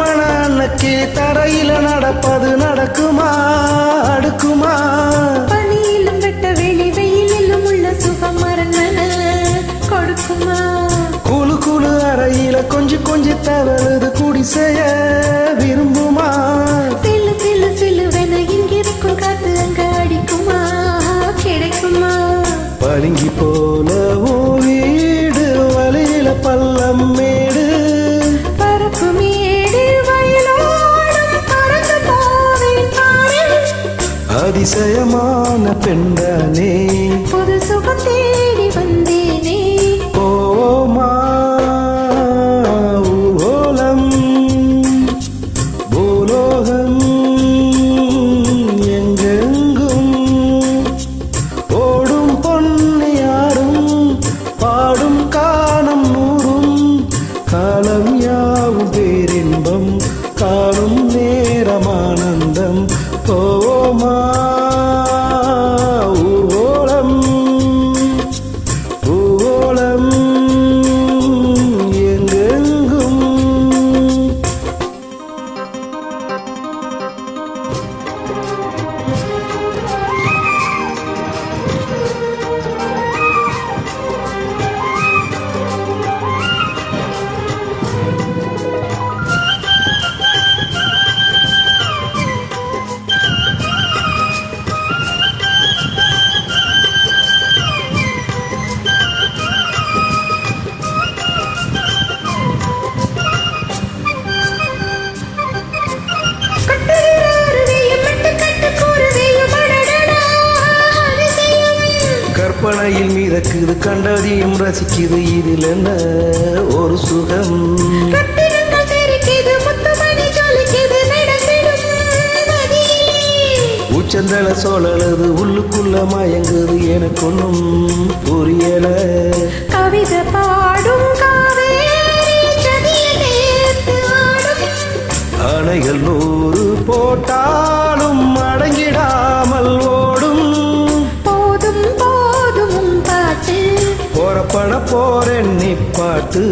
திருமண அன்னைக்கு தரையில நடப்பது நடக்குமா அடுக்குமா பனியிலும் வெட்ட வெளி வெயிலிலும் உள்ள சுகம் மரணன கொடுக்குமா குழு குழு அறையில கொஞ்சி தவறுது குடிசைய விரும்புமா சிலு சிலு சிலுவென இங்கிருக்கும் காத்து அங்க அடிக்குமா கிடைக்குமா பளிங்கி போல வீடு வழியில பள்ளம் மேடு பரப்பு மேடு வயலோடும் பறந்து போவேன் பாரு அதிசயமான பெண்தானே புது சுகம் தேடி வந்தேனே ஓமா ஊர்வலம் பூலோகம் எங்கெங்கும் ஓடும் பொன்னியாரும் பாடும் காணம் நூறும் காலம் யாவும் பேரின்பம் காணும் நேரமானந்தம் ஓமா ஊர்வலம் பூவோலம் எங்கெங்கும் கற்பனையில் மிதக்குது கண்டதையும் ரசிக்குது இதில் என்ன ஒரு சுகம் உச்சந்தல சோழலது உள்ளுக்குள்ள மயங்குது எனக்கு ஒன்றும் புரியல கவிதை பாடும் அணைகள் 100 போட்டாலும் அடங்கிடாமல் ஓடும் போதும் போதும் பாட்டு போறப்பட போறேன் நிப்பாட்டு